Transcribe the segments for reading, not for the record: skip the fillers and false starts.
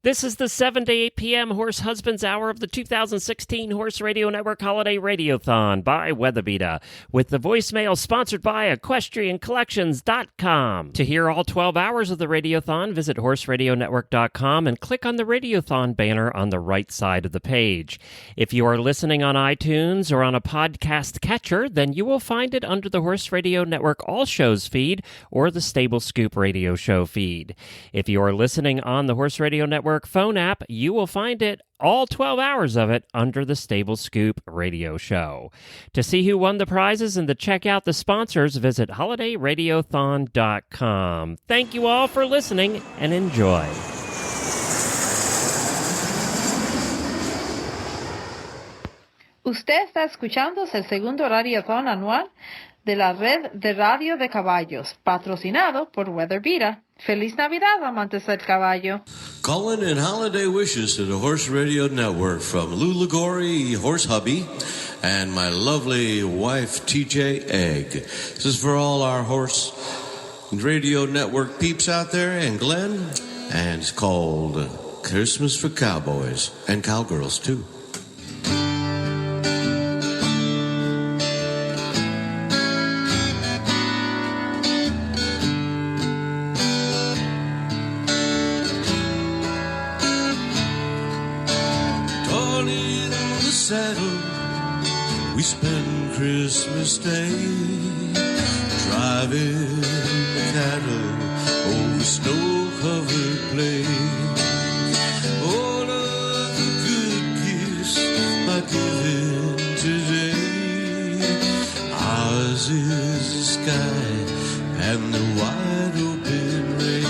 This is the 7 to 8 p.m. Horse Husbands Hour of the 2016 Horse Radio Network Holiday Radiothon by Weatherbeeta, with the voicemail sponsored by EquestrianCollections.com. To hear all 12 hours of the Radiothon, visit HorseRadioNetwork.com and click on the Radiothon banner on the right side of the page. If you are listening on iTunes or on a podcast catcher, then you will find it under the Horse Radio Network All Shows feed or the Stable Scoop Radio Show feed. If you are listening on the Horse Radio Network phone app, you will find it, all 12 hours of it, under the Stable Scoop Radio Show. To see who won the prizes and to check out the sponsors, visit holidayradiothon.com. Thank you all for listening and enjoy. Usted está escuchando el segundo Radiothon anual de la Red de Radio de Caballos, patrocinado por Weatherbeeta. Feliz Navidad, amantes del caballo. Calling in holiday wishes to the Horse Radio Network from Lou Ligori, Horse Hubby, and my lovely wife, TJ Egg. This is for all our Horse Radio Network peeps out there, and Glenn, and it's called Christmas for Cowboys and Cowgirls, too. We spend Christmas Day driving cattle over snow-covered plains. All of the good gifts are given today. Ours is the sky and the wide open range.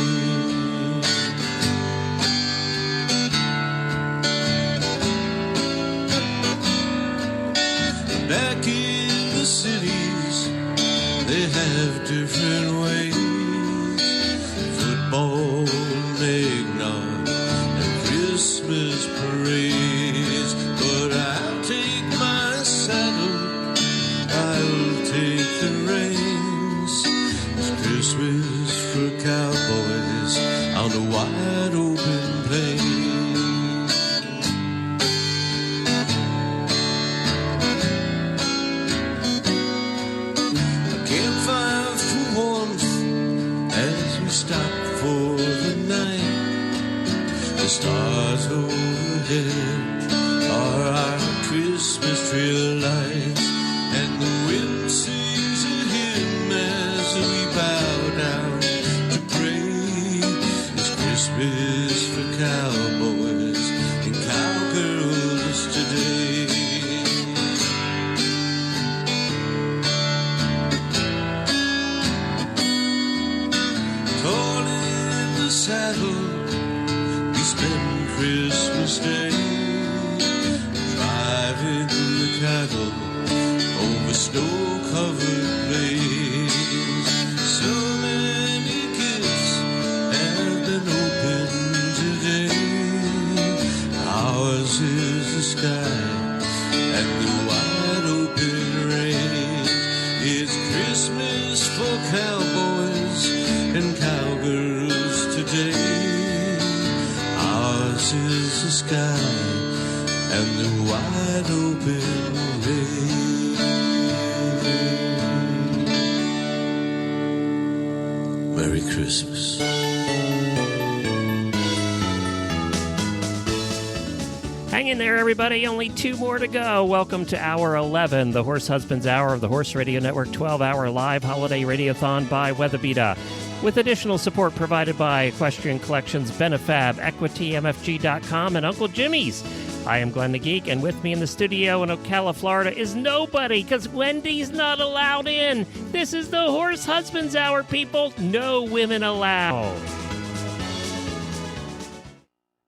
Back in the cities, they have different ways. Football, eggnog, and Christmas parades. But I'll take my saddle, I'll take the reins. It's Christmas for cowboys on the wide open plains. Stop for the night. The stars overhead are our Christmas tree lights, and the wind sings a hymn as we bow down to pray. It's Christmas for cowboys and cowgirls today. Saddle, we spend Christmas Day driving the cattle over snow-covered plains. So many gifts have been opened today. Ours is the sky and the wide open range. It's Christmas for cowboys and cowgirls today. Ours is the sky and the wide open range. Merry Christmas. Hang in there, everybody. Only 2 more to go. Welcome to Hour 11, the Horse Husbands Hour of the Horse Radio Network 12-hour live holiday radiothon by Weatherbeeta, with additional support provided by Equestrian Collections, Benefab, EquityMFG.com, and Uncle Jimmy's. I am Glenn the Geek, and with me in the studio in Ocala, Florida is nobody, because Wendy's not allowed in. This is the Horse Husbands Hour, people. No women allowed.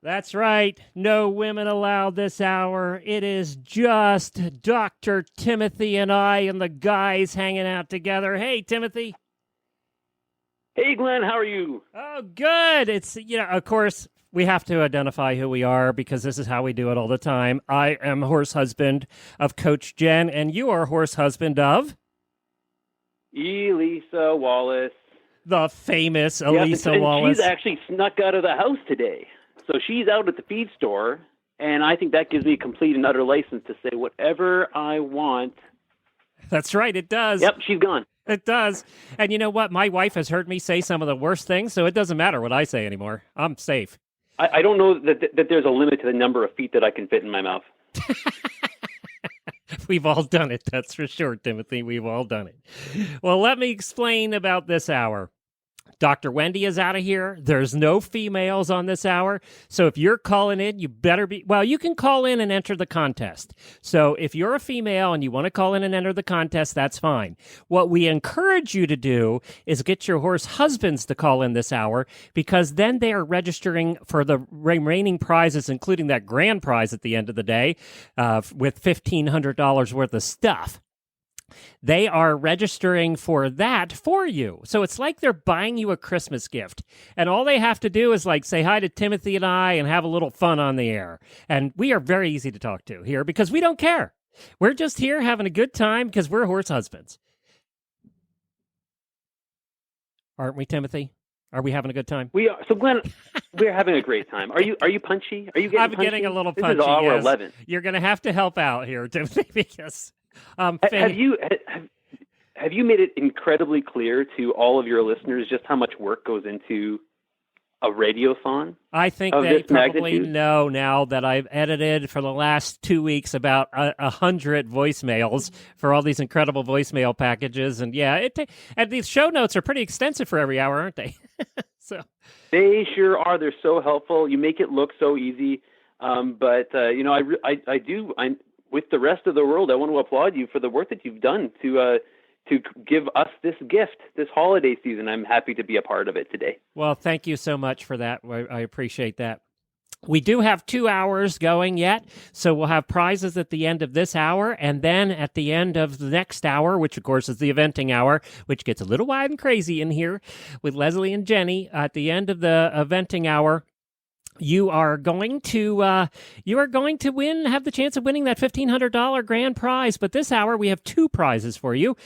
That's right. No women allowed this hour. It is just Dr. Timothy and I and the guys hanging out together. Hey, Timothy. Hey, Glenn, how are you? Oh, good. It's, of course, we have to identify who we are because this is how we do it all the time. I am horse husband of Coach Jen, and you are horse husband of? Elisa Wallace. The famous Elisa Wallace. She's actually snuck out of the house today. So she's out at the feed store, and I think that gives me complete and utter license to say whatever I want. That's right, it does. Yep, she's gone. It does. And you know what? My wife has heard me say some of the worst things, so it doesn't matter what I say anymore. I'm safe. I don't know that there's a limit to the number of feet that I can fit in my mouth. We've all done it, that's for sure, Timothy. We've all done it. Well, let me explain about this hour. Dr. Wendy is out of here. There's no females on this hour. So if you're calling in, you better be, well, you can call in and enter the contest. So if you're a female and you want to call in and enter the contest, that's fine. What we encourage you to do is get your horse husbands to call in this hour, because then they are registering for the remaining prizes, including that grand prize at the end of the day, with $1,500 worth of stuff. They are registering for that for you. So it's like they're buying you a Christmas gift. And all they have to do is like say hi to Timothy and I and have a little fun on the air. And we are very easy to talk to here because we don't care. We're just here having a good time because we're horse husbands. Aren't we, Timothy? Are we having a good time? We are. So, Glenn, we're having a great time. Are you punchy? Are you getting punchy? I'm getting a little punchy, This is hour yes. 11. You're going to have to help out here, Timothy, because... Have you made it incredibly clear to all of your listeners just how much work goes into a radiothon? I think they probably know now that I've edited for the last 2 weeks about 100 voicemails for all these incredible voicemail packages, and yeah, and these show notes are pretty extensive for every hour, aren't they? So they sure are. They're so helpful. You make it look so easy, but with the rest of the world, I want to applaud you for the work that you've done to give us this gift this holiday season. I'm happy to be a part of it today. Well, thank you so much for that. I appreciate that. We do have 2 hours going yet, so we'll have prizes at the end of this hour, and then at the end of the next hour, which of course is the eventing hour, which gets a little wild and crazy in here with Leslie and Jenny. At the end of the eventing hour, you are going to have the chance of winning that $1,500 grand prize. But this hour, we have 2 prizes for you.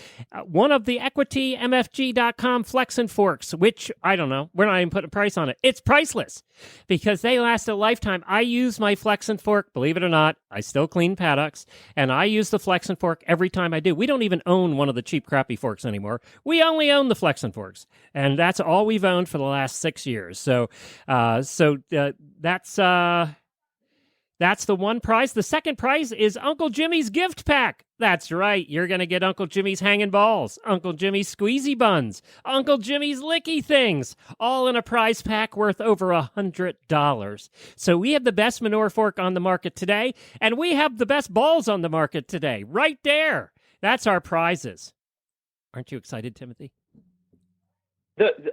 One of the EquityMFG.com Flex and Forks, which, I don't know, we're not even putting a price on it. It's priceless because they last a lifetime. I use my Flex and Fork, believe it or not. I still clean paddocks, and I use the Flex and Fork every time I do. We don't even own one of the cheap, crappy forks anymore. We only own the Flex and Forks, and that's all we've owned for the last 6 years. So that's the one prize. The second prize is Uncle Jimmy's gift pack. That's right. You're going to get Uncle Jimmy's hanging balls, Uncle Jimmy's squeezy buns, Uncle Jimmy's licky things, all in a prize pack worth over $100. So we have the best manure fork on the market today, and we have the best balls on the market today. Right there. That's our prizes. Aren't you excited, Timothy?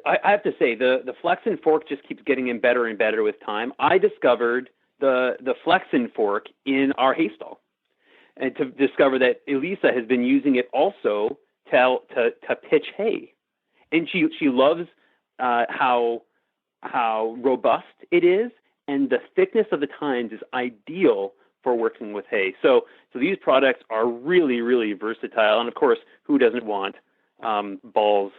I have to say, the Flex and Fork just keeps getting better and better with time. I discovered the Flex and Fork in our hay stall, and to discover that Elisa has been using it also to pitch hay, and she loves how robust it is, and the thickness of the tines is ideal for working with hay. So these products are really, really versatile, and of course, who doesn't want balls?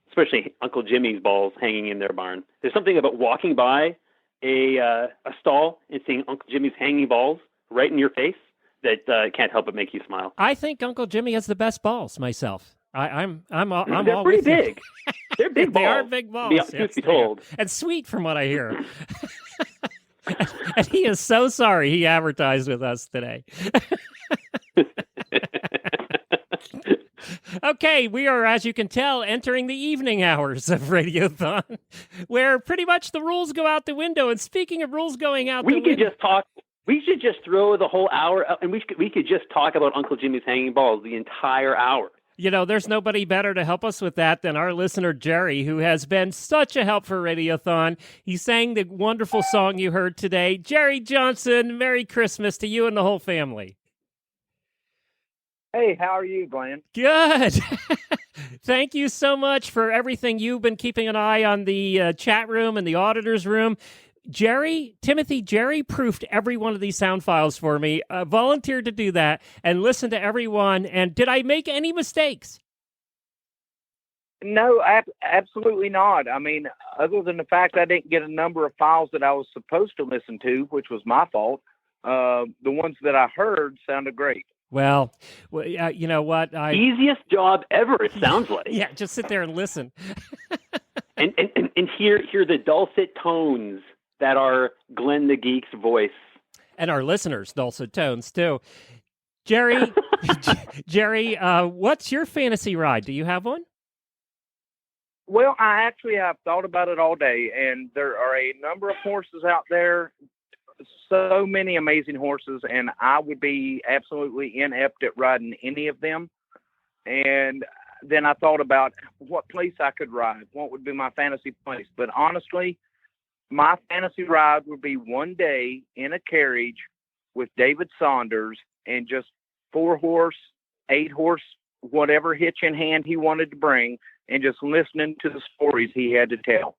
Especially Uncle Jimmy's balls hanging in their barn. There's something about walking by a stall and seeing Uncle Jimmy's hanging balls right in your face that can't help but make you smile. I think Uncle Jimmy has the best balls myself. I'm They're all pretty with you. big. They're big balls. They are big balls. Truth be told. And sweet from what I hear. And he is so sorry he advertised with us today. Okay, we are, as you can tell, entering the evening hours of Radiothon, where pretty much the rules go out the window. And speaking of rules going out the window... We should just throw the whole hour out, and we could just talk about Uncle Jimmy's hanging balls the entire hour. You know, there's nobody better to help us with that than our listener, Jerry, who has been such a help for Radiothon. He sang the wonderful song you heard today. Jerry Johnson, Merry Christmas to you and the whole family. Hey, how are you, Glenn? Good. Thank you so much for everything. You've been keeping an eye on the chat room and the auditor's room. Jerry proofed every one of these sound files for me, volunteered to do that, and listened to every one. And did I make any mistakes? No, absolutely not. I mean, other than the fact I didn't get a number of files that I was supposed to listen to, which was my fault, the ones that I heard sounded great. Well, you know what? Easiest job ever, it sounds like. Yeah, just sit there and listen. and hear the dulcet tones that are Glenn the Geek's voice. And our listeners' dulcet tones, too. Jerry, Jerry, what's your fantasy ride? Do you have one? Well, I actually have thought about it all day, and there are a number of horses out there, so many amazing horses, and I would be absolutely inept at riding any of them. And then I thought about what place I could ride, what would be my fantasy place. But honestly, my fantasy ride would be one day in a carriage with David Saunders and just 4-horse, 8-horse, whatever hitch in hand he wanted to bring, and just listening to the stories he had to tell.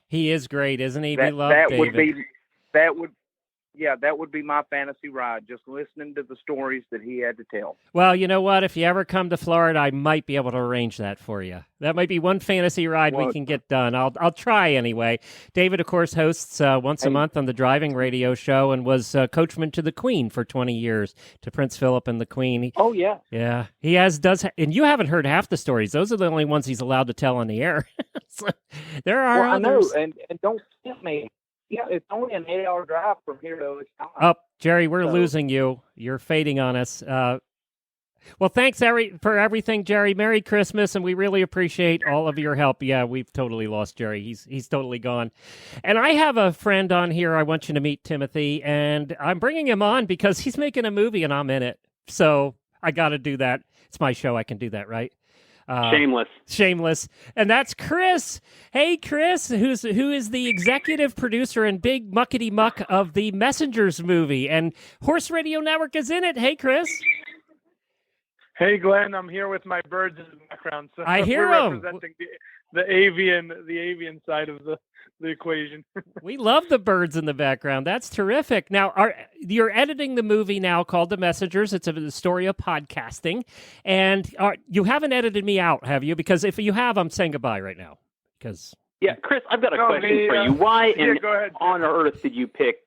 He is great, isn't he? We love that David. That would be my fantasy ride, just listening to the stories that he had to tell. Well, you know what? If you ever come to Florida, I might be able to arrange that for you. That might be one fantasy ride we can get done. I'll try anyway. David, of course, hosts once a month on the driving radio show and was coachman to the Queen for 20 years, to Prince Philip and the Queen. Oh, yeah. Yeah. He and you haven't heard half the stories. Those are the only ones he's allowed to tell on the air. So, there are others. I know, and don't skip me. Yeah, it's only an 8-hour drive from here to Wisconsin. Oh, Jerry, we're losing you. You're fading on us. Well, thanks for everything, Jerry. Merry Christmas, and we really appreciate all of your help. Yeah, we've totally lost Jerry. He's totally gone. And I have a friend on here I want you to meet, Timothy, and I'm bringing him on because he's making a movie and I'm in it. So I got to do that. It's my show. I can do that, right? Shameless. And that's Chris. Hey, Chris, who is the executive producer and big muckety muck of the Messengers movie, and Horse Radio Network is in it. Hey, Chris. Hey, Glenn. I'm here with my birds in the background. So I hear them. Representing the avian side of the equation. We love the birds in the background. That's terrific. Now, you're editing the movie now called The Messengers. It's a story of podcasting. And you haven't edited me out, have you? Because if you have, I'm saying goodbye right now. Yeah, Chris, I've got a question for you. Why on earth did you pick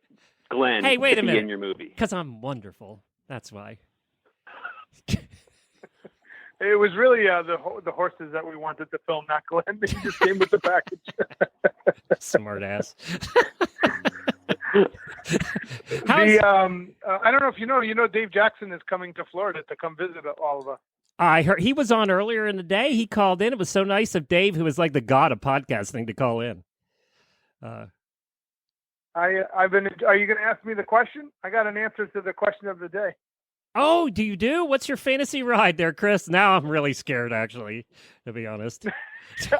Glenn to be in your movie? Because I'm wonderful. That's why. It was really the horses that we wanted to film, not Glenn. He just came with the package. Smart ass. I don't know if you know Dave Jackson is coming to Florida to come visit all of us. I heard he was on earlier in the day. He called in. It was so nice of Dave, who is like the god of podcasting, to call in. Are you going to ask me the question? I got an answer to the question of the day. Oh, do you do? What's your fantasy ride there, Chris? Now I'm really scared, actually, to be honest.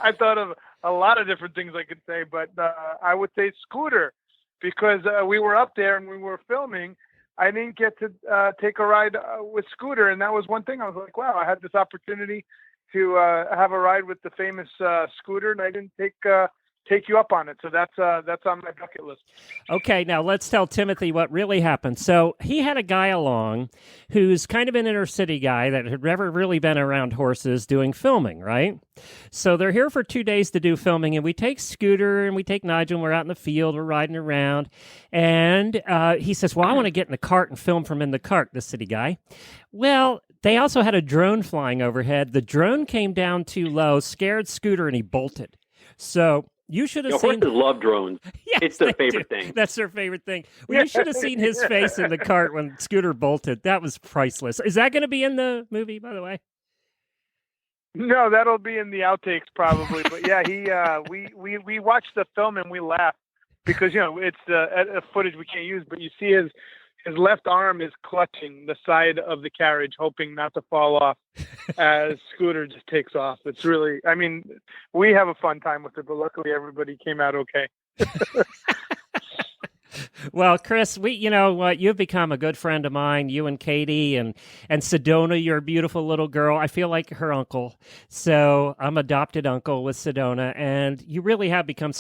I thought of a lot of different things I could say, but I would say scooter, because we were up there and we were filming. I didn't get to take a ride with Scooter, and that was one thing. I was like, wow, I had this opportunity to have a ride with the famous Scooter, and I didn't take you up on it. So that's on my bucket list. Okay, now let's tell Timothy what really happened. So he had a guy along who's kind of an inner city guy that had never really been around horses doing filming, right? So they're here for 2 days to do filming, and we take Scooter and we take Nigel, and we're out in the field, we're riding around, and he says, well, I want to get in the cart and film from in the cart, the city guy. Well, they also had a drone flying overhead. The drone came down too low, scared Scooter, and he bolted. So you should have seen. Horses love drones. Yes, it's their favorite thing. That's their favorite thing. Well, you should have seen his face in the cart when Scooter bolted. That was priceless. Is that going to be in the movie, by the way? No, that'll be in the outtakes probably. But yeah, we watched the film and we laughed because it's footage we can't use. But you see his left arm is clutching the side of the carriage, hoping not to fall off as Scooter just takes off. It's really, we have a fun time with it, but luckily everybody came out okay. Well, Chris, you've become a good friend of mine, you and Katie and Sedona. You're a beautiful little girl. I feel like her uncle. So I'm adopted uncle with Sedona, and you really have become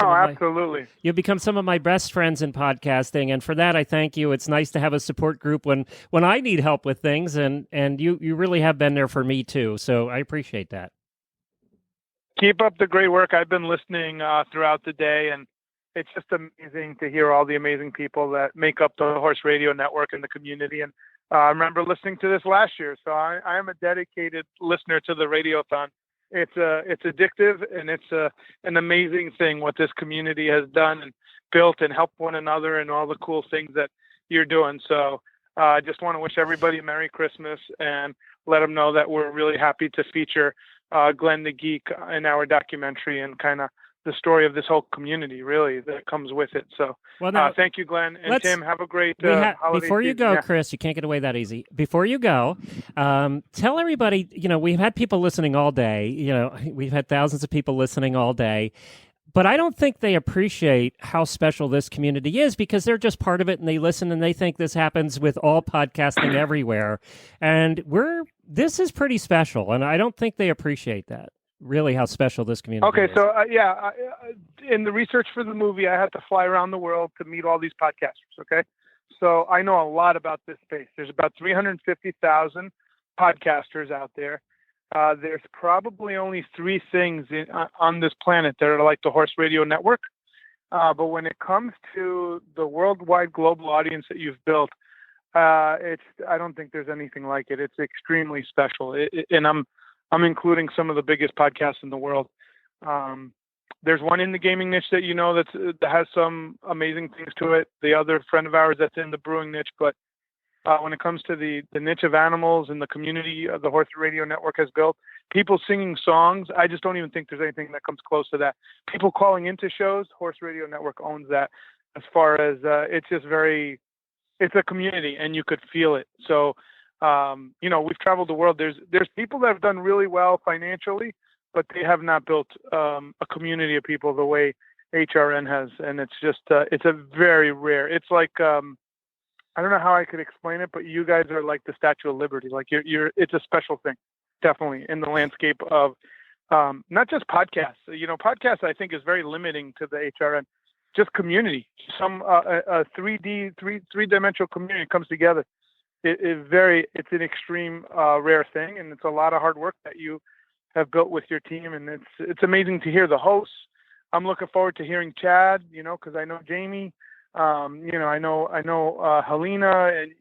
you've become some of my best friends in podcasting. And for that, I thank you. It's nice to have a support group when I need help with things. And you really have been there for me too. So I appreciate that. Keep up the great work. I've been listening throughout the day, and it's just amazing to hear all the amazing people that make up the Horse Radio Network and the community. And I remember listening to this last year, so I am a dedicated listener to the Radiothon. It's addictive, and it's an amazing thing what this community has done and built and helped one another and all the cool things that you're doing. So I just want to wish everybody a Merry Christmas and let them know that we're really happy to feature Glenn the Geek in our documentary and kind of the story of this whole community, really, that comes with it. So thank you, Glenn. And Tim, have a great holiday before you season. go, Chris, you can't get away that easy. Before you go, tell everybody, we've had people listening all day. We've had thousands of people listening all day. But I don't think they appreciate how special this community is because they're just part of it and they listen and they think this happens with all podcasting everywhere. And this is pretty special. And I don't think they appreciate that, really, how special this community is. Okay, so in the research for the movie, I had to fly around the world to meet all these podcasters, okay? So I know a lot about this space. There's about 350,000 podcasters out there. There's probably only 3 things on this planet that are like the Horse Radio Network. But when it comes to the worldwide global audience that you've built, I don't think there's anything like it. It's extremely special. And I'm including some of the biggest podcasts in the world. There's one in the gaming niche that that has some amazing things to it. The other friend of ours that's in the brewing niche, but when it comes to the niche of animals and the community the Horse Radio Network has built, people singing songs, I just don't even think there's anything that comes close to that. People calling into shows, Horse Radio Network owns that. As far as it's a community and you could feel it. So, we've traveled the world. There's people that have done really well financially, but they have not built a community of people the way HRN has. And it's just, it's a very rare, it's like, I don't know how I could explain it, but you guys are like the Statue of Liberty. Like it's a special thing, definitely in the landscape of not just podcasts. Podcasts I think is very limiting to the HRN, just community. Some a 3D-dimensional community comes together. It's an extreme rare thing, and it's a lot of hard work that you have built with your team, and it's amazing to hear the hosts. I'm looking forward to hearing Chad, because I know Jamie. I know Helena and,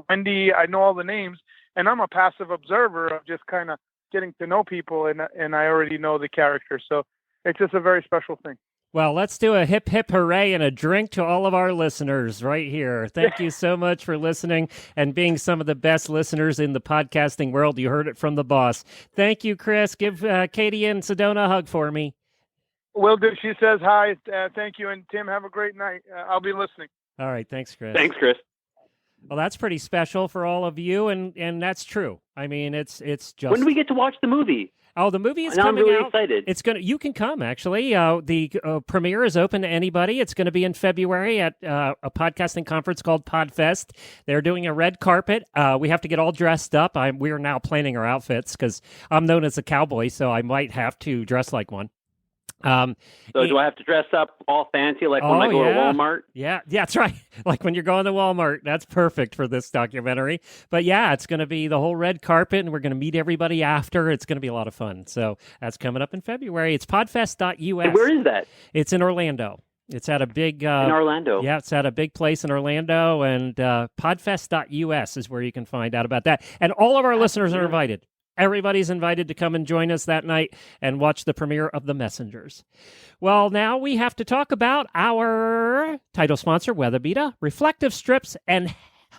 Wendy, I know all the names, and I'm a passive observer of just kind of getting to know people, and I already know the characters. So it's just a very special thing. Well, let's do a hip, hip, hooray and a drink to all of our listeners right here. Thank you so much for listening and being some of the best listeners in the podcasting world. You heard it from the boss. Thank you, Chris. Give Katie and Sedona a hug for me. Will do. She says hi. Thank you. And Tim, have a great night. I'll be listening. All right. Thanks, Chris. Thanks, Chris. Well, that's pretty special for all of you. And that's true. I mean, it's just. When do we get to watch the movie? Oh, the movie is now coming I'm really out. excited. You can come, actually. The premiere is open to anybody. It's going to be in February at a podcasting conference called Podfest. They're doing a red carpet. We have to get all dressed up. We are now planning our outfits because I'm known as a cowboy, so I might have to dress like one. So do I have to dress up all fancy like when I go to Walmart? Yeah, that's right. Like when you're going to Walmart. That's perfect for this documentary. But yeah, it's going to be the whole red carpet, and we're going to meet everybody after. It's going to be a lot of fun. So that's coming up in February. It's podfest.us. And where is that? It's in Orlando. It's at a big... in Orlando. Yeah, it's at a big place in Orlando, and podfest.us is where you can find out about that. And all of our listeners are invited. Everybody's invited to come and join us that night and watch the premiere of The Messengers. Well, now we have to talk about our title sponsor, Weatherbeeta. Reflective strips and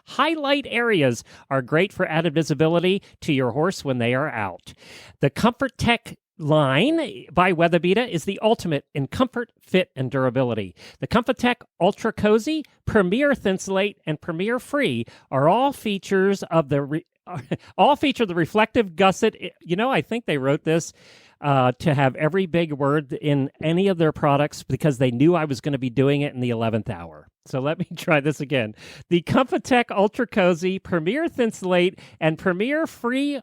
highlight areas are great for added visibility to your horse when they are out. The Comfort Tech line by Weatherbeeta is the ultimate in comfort, fit, and durability. The ComfortTech Ultra Cozy, Premier Thinsulate, and Premier Free are all features of the feature the reflective gusset. I think they wrote this to have every big word in any of their products because they knew I was going to be doing it in the 11th hour. So let me try this again. The ComfortTech Ultra Cozy, Premier Thinsulate, and Premier Free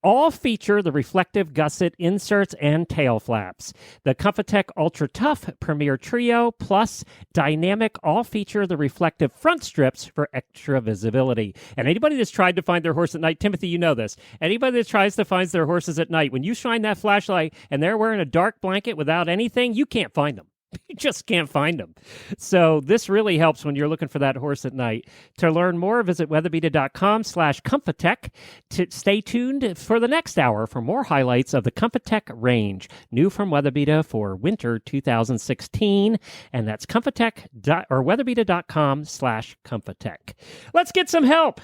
All feature the reflective gusset inserts and tail flaps. The Comfitech Ultra Tough Premier Trio Plus Dynamic all feature the reflective front strips for extra visibility. And anybody that's tried to find their horse at night, Timothy, you know this. Anybody that tries to find their horses at night, when you shine that flashlight and they're wearing a dark blanket without anything, you can't find them. You just can't find them. So this really helps when you're looking for that horse at night. To learn more, visit weatherbeeta.com/Comfitech. Stay tuned for the next hour for more highlights of the Comfitech range. New from Weatherbeeta for winter 2016. And that's weatherbeeta.com/Comfitech. Let's get some help.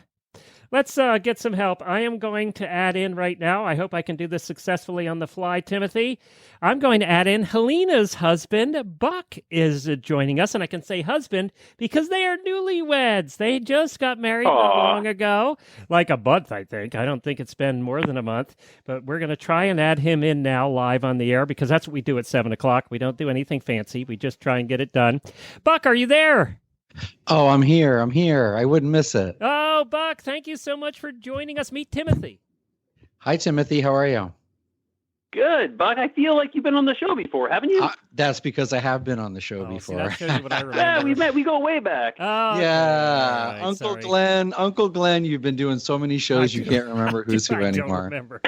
Let's get some help. I am going to add in right now. I hope I can do this successfully on the fly, Timothy. I'm going to add in Helena's husband, Buck, is joining us. And I can say husband because they are newlyweds. They just got married not long ago, like a month, I think. I don't think it's been more than a month. But we're going to try and add him in now live on the air because that's what we do at 7 o'clock. We don't do anything fancy. We just try and get it done. Buck, are you there? Oh, I'm here. I wouldn't miss it. Oh, Buck, thank you so much for joining us. Meet Timothy. Hi, Timothy. How are you? Good, Buck. I feel like you've been on the show before, haven't you? That's because I have been on the show before. See, that shows you what I remember. Yeah, we met. We go way back. Oh, yeah, okay. Uncle Glenn, you've been doing so many shows you can't remember who's who anymore. I don't remember.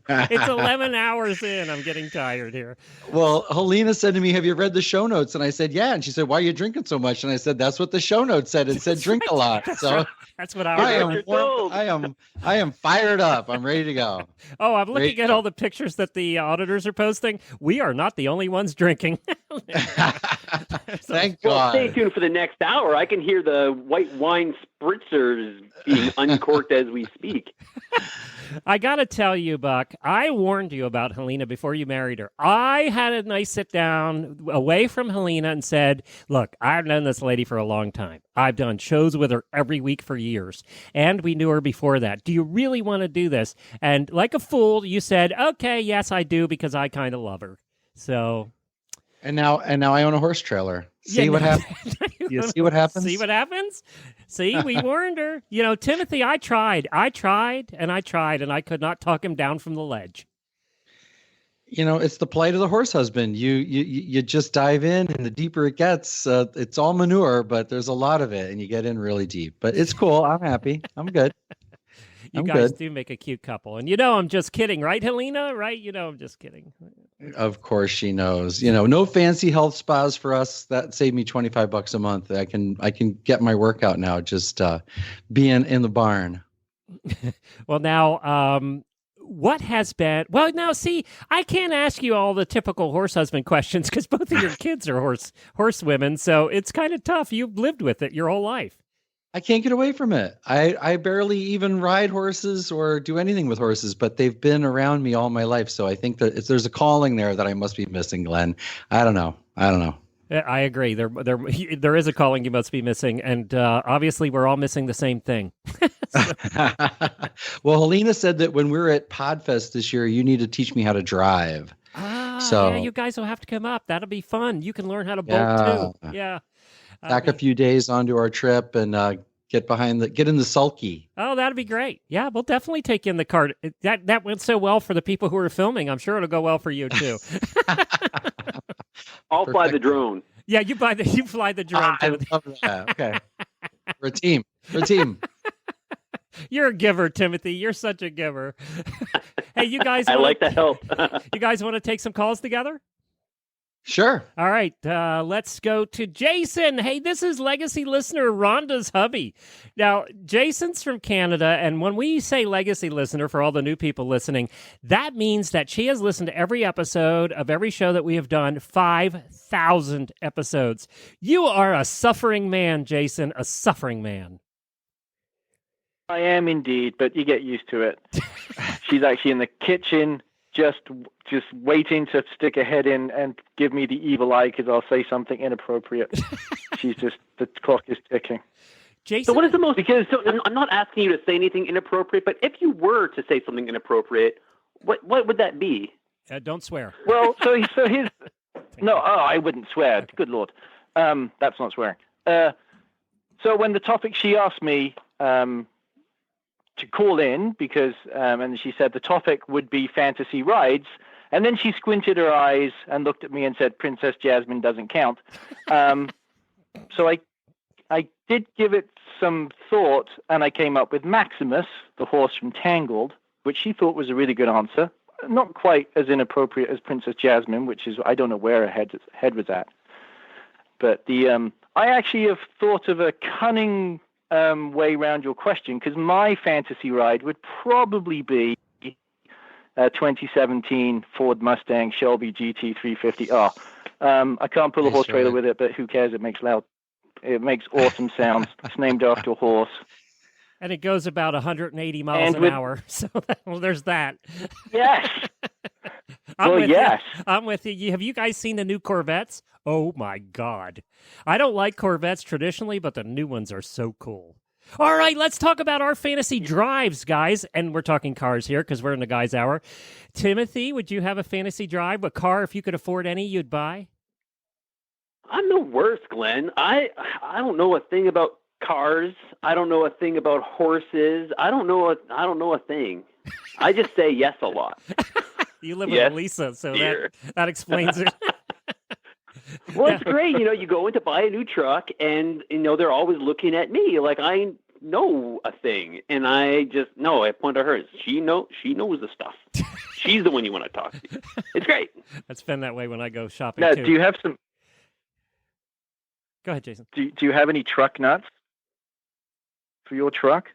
It's 11 hours in. I'm getting tired here. Well, Helena said to me, "Have you read the show notes?" And I said, "Yeah." And she said, "Why are you drinking so much?" And I said, "That's what the show notes said. It said drink a lot." So that's what I am fired up. I'm ready to go. Oh, I'm looking at all the pictures that the auditors are posting. We are not the only ones drinking. Thank God. Well, stay tuned for the next hour. I can hear the white wine spritzers being uncorked as we speak. I got to tell you, Buck, I warned you about Helena before you married her. I had a nice sit down away from Helena and said, look, I've known this lady for a long time. I've done shows with her every week for years, and we knew her before that. Do you really want to do this? And like a fool, you said, okay, yes, I do, because I kind of love her. So... And now I own a horse trailer. See what happens? You see what happens? See what happens? See, we warned her. You know, Timothy, I tried, and I could not talk him down from the ledge. You know, it's the plight of the horse husband. You just dive in, and the deeper it gets, it's all manure, but there's a lot of it, and you get in really deep. But it's cool. I'm happy. I'm good. You guys do make a cute couple. And you know I'm just kidding, right, Helena? Right? You know I'm just kidding. Of course she knows. You know, no fancy health spas for us. That saved me $25 a month. I can get my workout now just being in the barn. Well, now what has been... Well, now, see, I can't ask you all the typical horse husband questions because both of your kids are horse women, so it's kind of tough. You've lived with it your whole life. I can't get away from it. I barely even ride horses or do anything with horses, but they've been around me all my life. So I think that there's a calling there that I must be missing, Glenn. I don't know. I agree. There is a calling you must be missing, and obviously we're all missing the same thing. Well, Helena said that when we were at Podfest this year, you need to teach me how to drive. Yeah, you guys will have to come up. That'll be fun. You can learn how to bolt too. Yeah. Back a few days onto our trip and get in the sulky. Oh, that'd be great. Yeah, we'll definitely take you in the cart. That went so well for the people who are filming. I'm sure it'll go well for you too. I'll fly the drone. Yeah, you fly the drone. I love that. Okay. We're a team. You're a giver, Timothy. You're such a giver. Hey, you guys. I like the help. You guys want to take some calls together? Sure. All right, let's go to Jason. Hey, this is legacy listener Rhonda's hubby. Now, Jason's from Canada, and when we say legacy listener for all the new people listening, that means that she has listened to every episode of every show that we have done, 5,000 episodes. You are a suffering man, Jason, a suffering man. I am indeed, but you get used to it. She's actually in the kitchen just waiting to stick her head in and give me the evil eye because I'll say something inappropriate. The clock is ticking. Jason, so what is the most, because I'm not asking you to say anything inappropriate, but if you were to say something inappropriate, what would that be? Don't swear. Well, so his, no, I wouldn't swear. Good Lord. That's not swearing. So when the topic she asked me, to call in because, and she said the topic would be fantasy rides. And then she squinted her eyes and looked at me and said, Princess Jasmine doesn't count. So I did give it some thought, and I came up with Maximus, the horse from Tangled, which she thought was a really good answer. Not quite as inappropriate as Princess Jasmine, which is, I don't know where her head was at. But I actually have thought of a cunning way around your question, because my fantasy ride would probably be 2017 Ford Mustang Shelby GT350R. I can't pull a horse trailer with it, but who cares? It makes awesome sounds. It's named after a horse. And it goes about 180 miles an hour. So there's that. Yes. I'm with you. Have you guys seen the new Corvettes? Oh, my God. I don't like Corvettes traditionally, but the new ones are so cool. All right, let's talk about our fantasy drives, guys. And we're talking cars here because we're in the Guys Hour. Timothy, would you have a fantasy drive? A car, if you could afford any, you'd buy? I'm the worst, Glenn. I don't know a thing about cars. I don't know a thing about horses. I don't know a thing. I just say yes a lot. You live with Lisa, so that explains it. Well, it's great. You go in to buy a new truck, and they're always looking at me like I know a thing, and I point at her. She knows the stuff. She's the one you want to talk to. It's great. That's been that way when I go shopping. Now, too. do you have some? Go ahead, Jason. Do you have any truck nuts for your truck?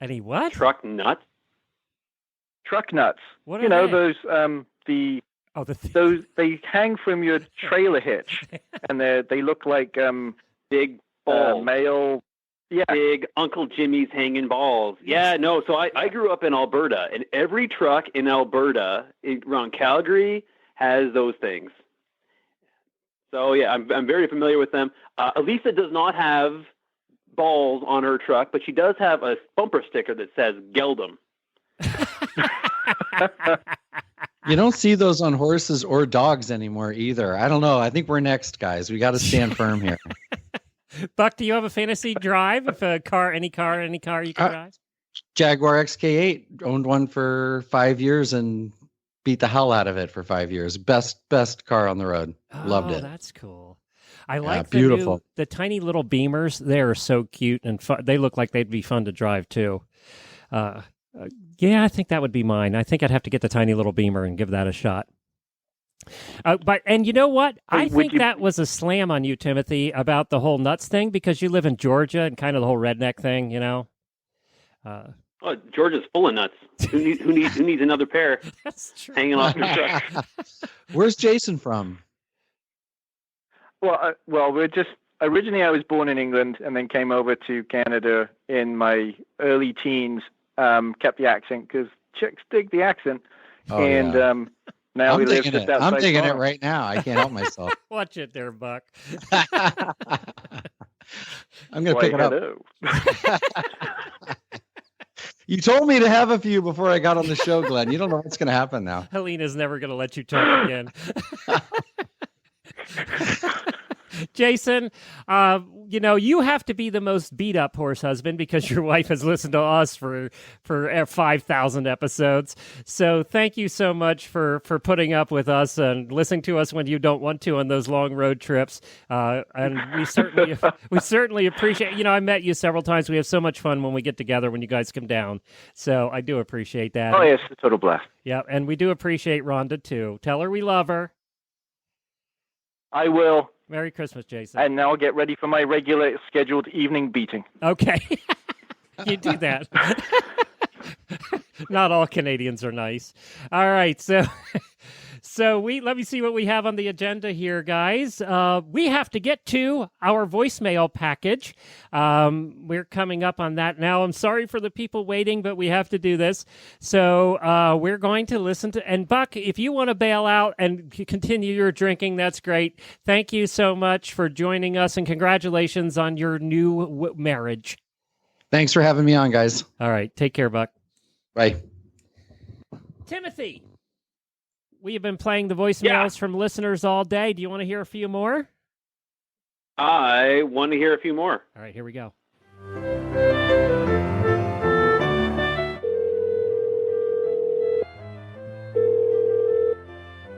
Any what? Truck nuts? Truck nuts. What are they? Those those they hang from your trailer hitch, and they look like big balls. Male. Yeah. Big Uncle Jimmy's hanging balls. Yeah, no. So I grew up in Alberta, and every truck in Alberta around Calgary has those things. So yeah, I'm very familiar with them. Elisa does not have balls on her truck, but she does have a bumper sticker that says "Geldum." You don't see those on horses or dogs anymore either. I don't know. I think we're next, guys. We got to stand firm here. Buck, do you have a fantasy drive? If any car you can drive? Jaguar XK8. Owned one for 5 years and beat the hell out of it for 5 years. Best car on the road. Loved it. That's cool. I like beautiful. The tiny little Beamers. They're so cute and fun. They look like they'd be fun to drive too. Yeah, I think that would be mine. I think I'd have to get the tiny little Beamer and give that a shot. And you know what? I think that was a slam on you, Timothy, about the whole nuts thing, because you live in Georgia and kind of the whole redneck thing, Georgia's full of nuts. Who needs another pair? That's true. Hanging off your truck. Where's Jason from? Well, we're just originally I was born in England and then came over to Canada in my early teens. Kept the accent because chicks dig the accent, now we live just outside. I'm digging it right now. I can't help myself. Watch it there, Buck. I'm going to pick it up. You told me to have a few before I got on the show, Glenn. You don't know what's going to happen now. Helena's never going to let you talk again. Jason, you have to be the most beat up horse husband because your wife has listened to us for 5,000 episodes. So thank you so much for putting up with us and listening to us when you don't want to on those long road trips. And we certainly appreciate, I met you several times. We have so much fun when we get together when you guys come down. So I do appreciate that. Oh, yes, it's a total blast. Yeah, and we do appreciate Rhonda too. Tell her we love her. I will. Merry Christmas, Jason. And now I'll get ready for my regular scheduled evening beating. Okay. You do that. Not all Canadians are nice. All right. So let me see what we have on the agenda here, guys. We have to get to our voicemail package. We're coming up on that now. I'm sorry for the people waiting, but we have to do this. So we're going to listen to, and Buck, if you want to bail out and continue your drinking, that's great. Thank you so much for joining us, and congratulations on your new marriage. Thanks for having me on, guys. All right. Take care, Buck. Bye. Timothy. We have been playing the voicemails from listeners all day. Do you want to hear a few more? I want to hear a few more. All right, here we go.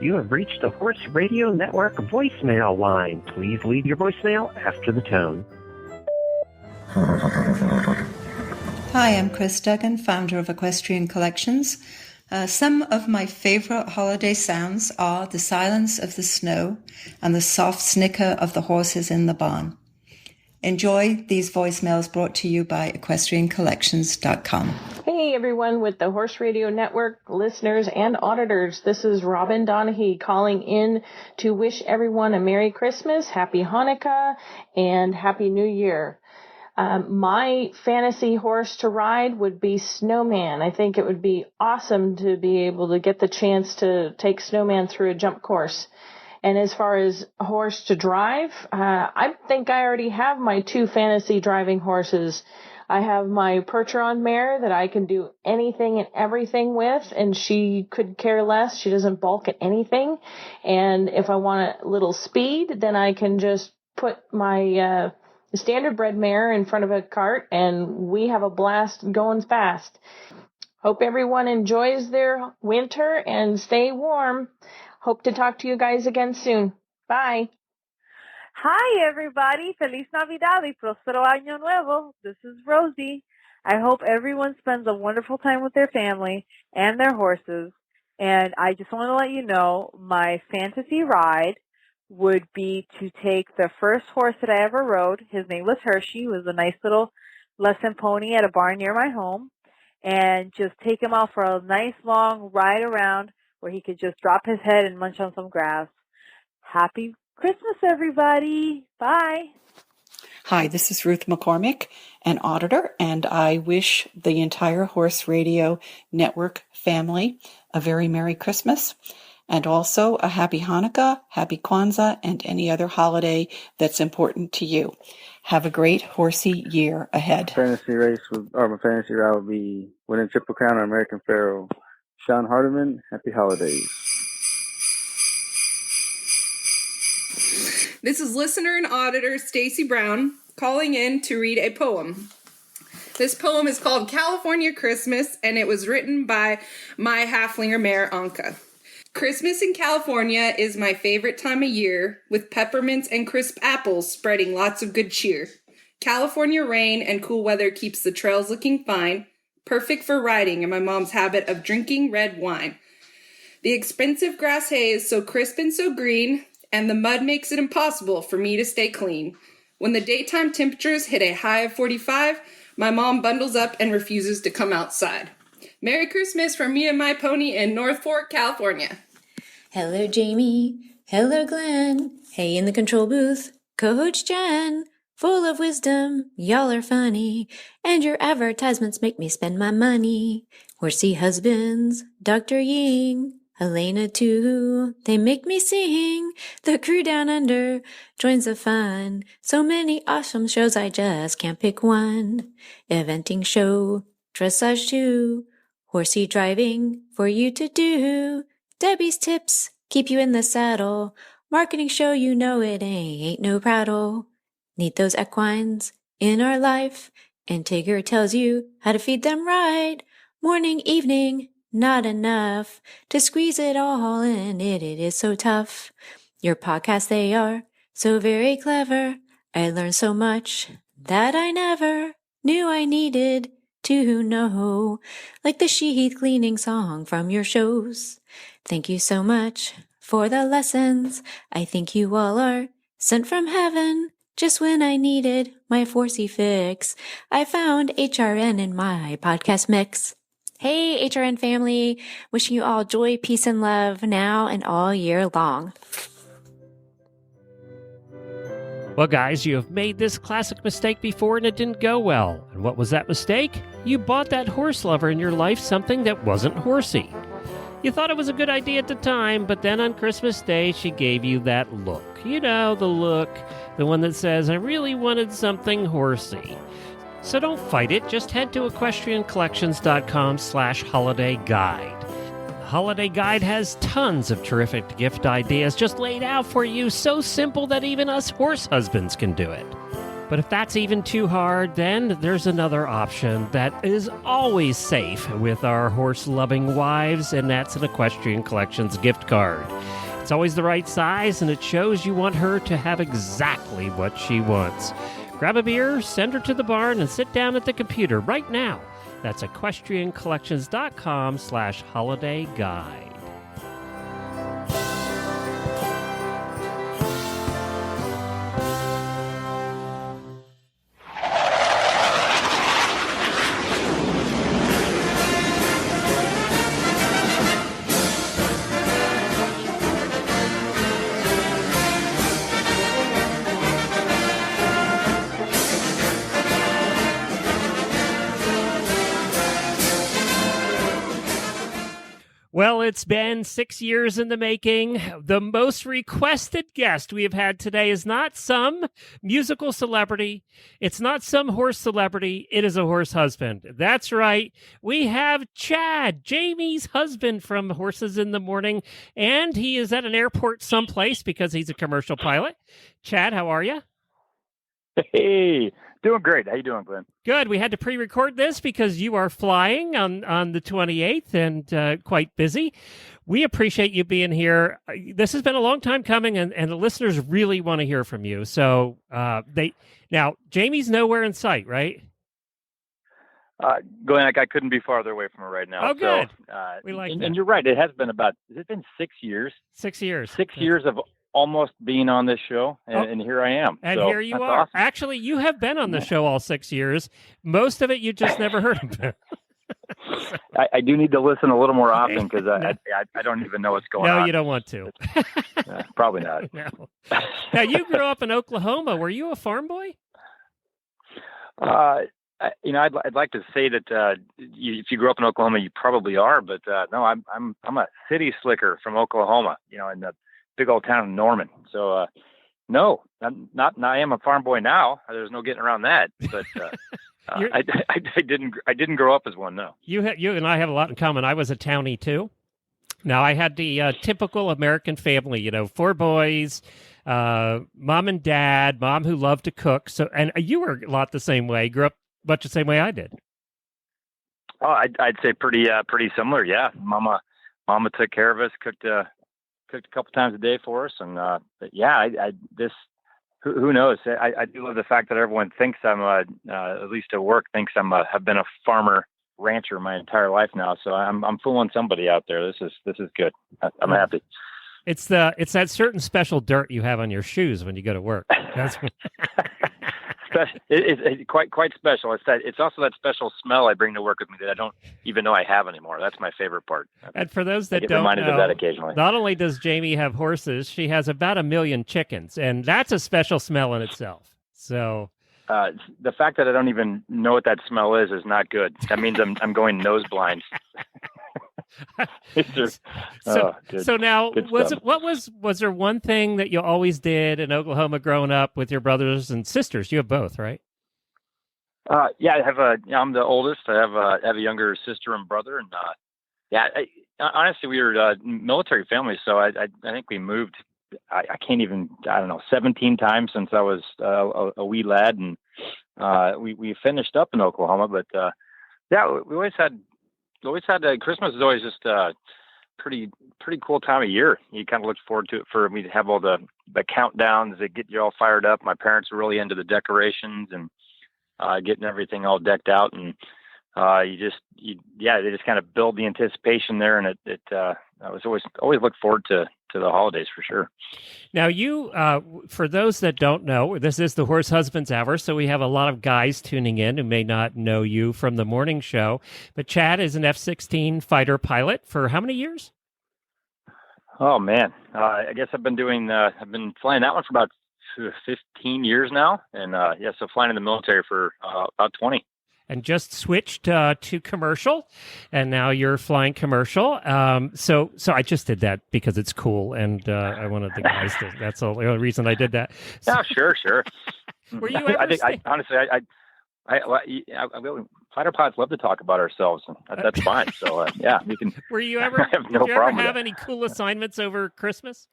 You have reached the Horse Radio Network voicemail line. Please leave your voicemail after the tone. Hi, I'm Chris Duggan, founder of Equestrian Collections. Some of my favorite holiday sounds are the silence of the snow and the soft snicker of the horses in the barn. Enjoy these voicemails brought to you by equestriancollections.com. Hey everyone with the Horse Radio Network listeners and auditors. This is Robin Donahue calling in to wish everyone a Merry Christmas, Happy Hanukkah, and Happy New Year. My fantasy horse to ride would be Snowman. I think it would be awesome to be able to get the chance to take Snowman through a jump course. And as far as a horse to drive, I think I already have my 2 fantasy driving horses. I have my Percheron mare that I can do anything and everything with, and she could care less. She doesn't balk at anything. And if I want a little speed, then I can just put my standardbred mare in front of a cart, and we have a blast going fast. Hope everyone enjoys their winter and stay warm. Hope to talk to you guys again soon. Bye. Hi, everybody. Feliz Navidad y Prospero Año Nuevo. This is Rosie. I hope everyone spends a wonderful time with their family and their horses. And I just want to let you know my fantasy ride would be to take the first horse that I ever rode. His name was Hershey. He was a nice little lesson pony at a barn near my home. And just take him out for a nice long ride around where he could just drop his head and munch on some grass. Happy Christmas, everybody. Bye. Hi, this is Ruth McCormick, an auditor, and I wish the entire Horse Radio Network family a very Merry Christmas, and also a Happy Hanukkah, Happy Kwanzaa, and any other holiday that's important to you. Have a great horsey year ahead. My fantasy ride would be winning Triple Crown on American Pharoah. Sean Hardiman, happy holidays. This is listener and auditor Stacy Brown calling in to read a poem. This poem is called California Christmas, and it was written by my halflinger mare, Anka. Christmas in California is my favorite time of year, with peppermints and crisp apples spreading lots of good cheer. California rain and cool weather keeps the trails looking fine, perfect for riding and my mom's habit of drinking red wine. The expensive grass hay is so crisp and so green, and the mud makes it impossible for me to stay clean. When the daytime temperatures hit a high of 45, my mom bundles up and refuses to come outside. Merry Christmas from me and my pony in North Fork, California. Hello, Jamie. Hello, Glenn. Hey, in the control booth, Coach Jen. Full of wisdom, y'all are funny, and your advertisements make me spend my money. Horsey husbands, Dr. Ying, Helena too, they make me sing. The crew down under joins the fun. So many awesome shows, I just can't pick one. Eventing show, dressage too, horsey driving for you to do. Debbie's tips keep you in the saddle. Marketing show, you know it ain't no prattle. Need those equines in our life, and Tigger tells you how to feed them right. Morning, evening, not enough to squeeze it all in. It is so tough. Your podcasts, they are so very clever. I learned so much that I never knew I needed to know, like the sheath cleaning song from your shows. Thank you so much for the lessons. I think you all are sent from heaven. Just when I needed my 4C fix, I found HRN in my podcast mix. Hey, HRN family, wishing you all joy, peace, and love now and all year long. Well, guys, you have made this classic mistake before and it didn't go well. And what was that mistake? You bought that horse lover in your life something that wasn't horsey. You thought it was a good idea at the time, but then on Christmas Day, she gave you that look. You know, the look, the one that says, I really wanted something horsey. So don't fight it. Just head to equestriancollections.com/holiday guide. The holiday guide has tons of terrific gift ideas just laid out for you, so simple that even us horse husbands can do it. But if that's even too hard, then there's another option that is always safe with our horse-loving wives, and that's an Equestrian Collections gift card. It's always the right size, and it shows you want her to have exactly what she wants. Grab a beer, send her to the barn, and sit down at the computer right now. That's equestriancollections.com/holiday guide. Well, it's been 6 years in the making. The most requested guest we have had today is not some musical celebrity. It's not some horse celebrity. It is a horse husband. That's right. We have Chad, Jamie's husband from Horses in the Morning, and he is at an airport someplace because he's a commercial pilot. Chad, how are you? Hey, doing great. How you doing, Glenn? Good. We had to pre-record this because you are flying on the 28th and quite busy. We appreciate you being here. This has been a long time coming, and the listeners really want to hear from you. So now Jamie's nowhere in sight, right? Glenn, I couldn't be farther away from her right now. Oh, good. So, we like and, that. and you're right. It has been has it been 6 years? 6 years. 6 years of almost being on this show, and here I am. And so here you that's are. awesome. Actually, you have been on the show all 6 years. Most of it you just never heard of. I do need to listen a little more often because I don't even know what's going on. No, you don't want to. Probably not. No. Now, you grew up in Oklahoma. Were you a farm boy? I'd like to say that if you grew up in Oklahoma, you probably are, but no, I'm a city slicker from Oklahoma. In the big old town of Norman. So no, I'm not. I am a farm boy now. There's no getting around that. But I didn't grow up as one. No. You and I have a lot in common. I was a townie too. Now I had the typical American family. 4 boys. Mom and dad, mom who loved to cook. So, and you were a lot the same way. Grew up much the same way I did. Oh, I'd say pretty similar. Yeah, Mama took care of us, cooked a couple times a day for us, and who knows? I do love the fact that everyone thinks I'm at least at work thinks have been a farmer rancher my entire life now. So I'm fooling somebody out there. This is good. I'm happy. It's that certain special dirt you have on your shoes when you go to work. That's it's quite special. It's also that special smell I bring to work with me that I don't even know I have anymore. That's my favorite part. And for those that I get don't reminded know, of that occasionally. Not only does Jamie have horses, she has about 1 million chickens, and that's a special smell in itself. So the fact that I don't even know what that smell is not good. That means I'm going nose blind. So now, was there one thing that you always did in Oklahoma growing up with your brothers and sisters? You have both, right? Yeah, I'm the oldest. I have a younger sister and brother, and honestly, we were a military family, so I think we moved. I can't even, 17 times since I was a wee lad, and we finished up in Oklahoma. But we always had Christmas is always just a pretty cool time of year. You kind of look forward to it for me to have all the countdowns that get you all fired up. My parents were really into the decorations and getting everything all decked out, and they just kind of build the anticipation there, and I was always look forward to the holidays for sure. Now you, for those that don't know, this is the Horse Husbands Hour, so we have a lot of guys tuning in who may not know you from the morning show. But Chad is an F-16 fighter pilot for how many years? Oh man, I guess I've been flying that one for about 15 years now, and so flying in the military for about 20. And just switched to commercial, and now you're flying commercial. So I just did that because it's cool, and I wanted the guys to. That's the only reason I did that. So, yeah, sure. Were you ever? Honestly, fighter pilots love to talk about ourselves, and that's fine. So we can. Were you ever? Did you ever have any cool assignments over Christmas?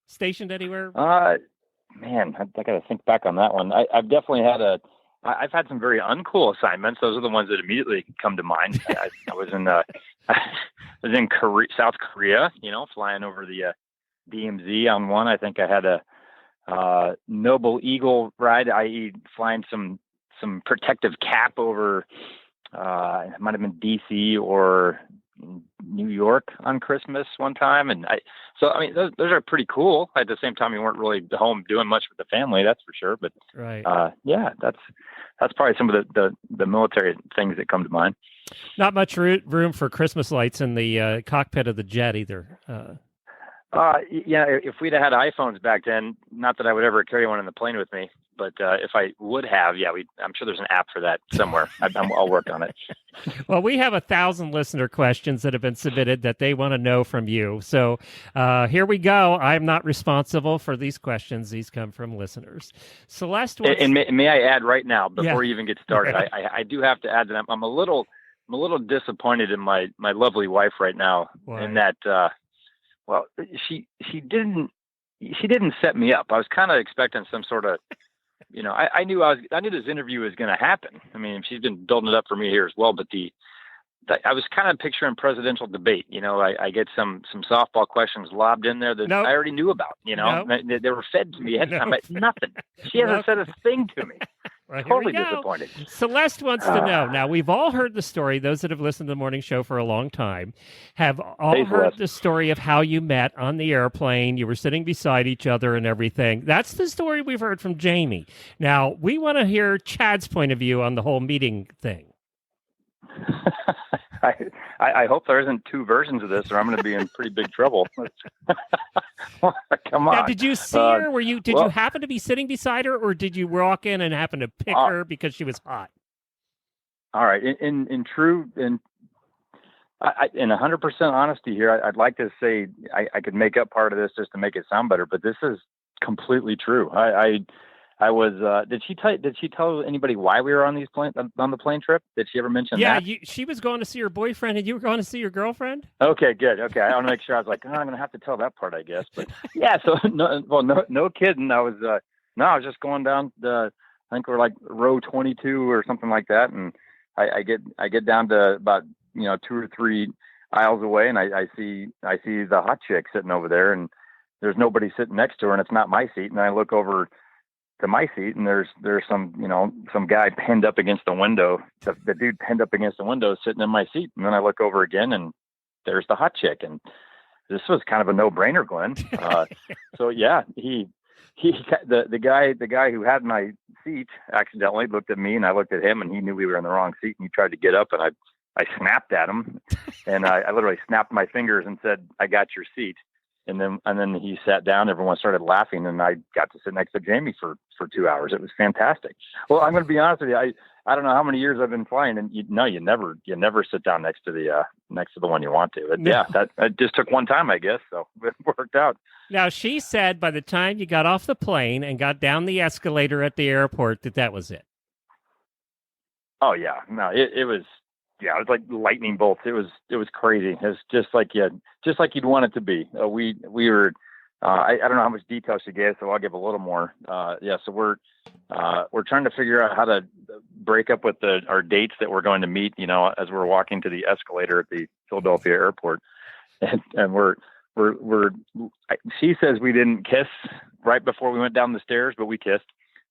Stationed anywhere? man, I got to think back on that one. I've definitely I've had some very uncool assignments. Those are the ones that immediately come to mind. I was in South Korea, flying over the DMZ on one. I think I had a Noble Eagle ride, i.e. flying some protective cap over, it might have been DC or New York on Christmas one time. And those are pretty cool. At the same time, you weren't really home doing much with the family, that's for sure. But right. That's probably some of the military things that come to mind. Not much room for Christmas lights in the cockpit of the jet either. If we'd have had iPhones back then, not that I would ever carry one in the plane with me, but if I would have, I'm sure there's an app for that somewhere. I'll work on it. Well, we have 1,000 listener questions that have been submitted that they want to know from you. So here we go. I'm not responsible for these questions. These come from listeners. Celeste, and may I add right now, before you even get started, I do have to add that I'm a little disappointed in my lovely wife right now. Why? In that. Well, she didn't set me up. I was kind of expecting some sort of, I knew this interview was going to happen. I mean, she's been building it up for me here as well. But I was kind of picturing presidential debate. I get some softball questions lobbed in there that I already knew about. They were fed to me ahead of time. But nothing. She hasn't said a thing to me. Well, totally disappointed. Celeste wants to know. Now, we've all heard the story. Those that have listened to the morning show for a long time have all heard the story of how you met on the airplane. You were sitting beside each other and everything. That's the story we've heard from Jamie. Now, we want to hear Chad's point of view on the whole meeting thing. I hope there isn't two versions of this, or I'm going to be in pretty big trouble. Come on. Now, did you see her? Did you happen to be sitting beside her, or did you walk in and happen to pick her because she was hot? All right. In 100% honesty here, I'd like to say I could make up part of this just to make it sound better, but this is completely true. I was. Did she tell anybody why we were on the plane trip? Did she ever mention that? Yeah, she was going to see her boyfriend, and you were going to see your girlfriend. Okay, good. Okay, I want to make sure. I was like, I'm going to have to tell that part, I guess. But yeah, so no kidding. I was just going down I think we're like row 22 or something like that, and I get down to about 2 or 3 aisles away, and I see the hot chick sitting over there, and there's nobody sitting next to her, and it's not my seat, and I look over to my seat, and there's some guy pinned up against the window. The dude pinned up against the window sitting in my seat, and then I look over again, and there's the hot chick. And this was kind of a no-brainer, Glenn. So yeah, the guy who had my seat accidentally looked at me, and I looked at him, and he knew we were in the wrong seat, and he tried to get up, and I snapped at him, and I literally snapped my fingers and said, "I got your seat." And then he sat down. Everyone started laughing, and I got to sit next to Jamie for 2 hours. It was fantastic. Well, I'm going to be honest with you. I don't know how many years I've been flying, and you never sit down next to the one you want to. But yeah, that just took one time, I guess. So it worked out. Now, she said by the time you got off the plane and got down the escalator at the airport that was it. Oh yeah, no, it was. Yeah, it was like lightning bolts. It was crazy. It was just like you'd want it to be. We were. I don't know how much detail she gave, so I'll give a little more. So we're trying to figure out how to break up with our dates that we're going to meet. As we're walking to the escalator at the Philadelphia airport, and we're. She says we didn't kiss right before we went down the stairs, but we kissed.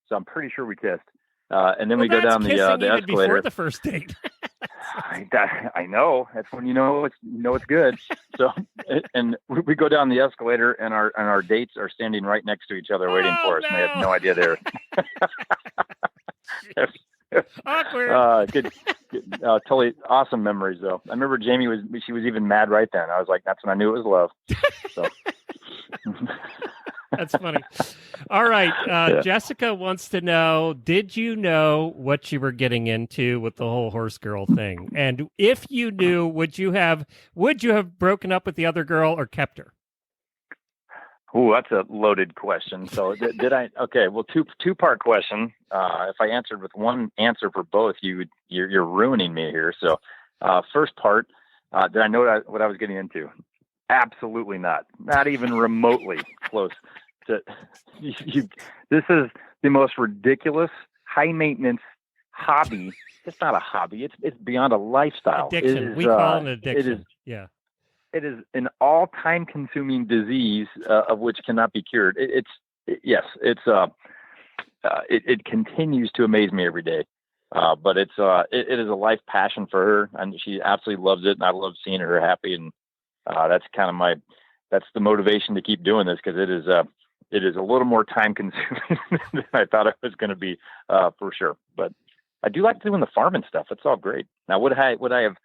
So I'm pretty sure we kissed. And then we go down the escalator before the first date. I know. That's when you know it's good. So, and we go down the escalator, and our dates are standing right next to each other, waiting for us. And they have no idea they're awkward. Good, totally awesome memories, though. I remember Jamie was even mad right then. I was like, that's when I knew it was love. So. That's funny. All right. Jessica wants to know, did you know what you were getting into with the whole horse girl thing? And if you knew, would you have broken up with the other girl or kept her? Oh, that's a loaded question. So did I? Okay. Well, two-part question. If I answered with one answer for both, you're ruining me here. So first part, did I know what I was getting into? Absolutely not. Not even remotely close this is the most ridiculous, high maintenance hobby. It's not a hobby. It's beyond a lifestyle. Addiction. We call it an addiction. It is an all time consuming disease of which cannot be cured. It continues to amaze me every day. But it is a life passion for her, and she absolutely loves it. And I love seeing her happy. And that's kind of that's the motivation to keep doing this, because it is a little more time consuming than I thought it was going to be, for sure. But I do like doing the farming stuff. It's all great. Now, would I have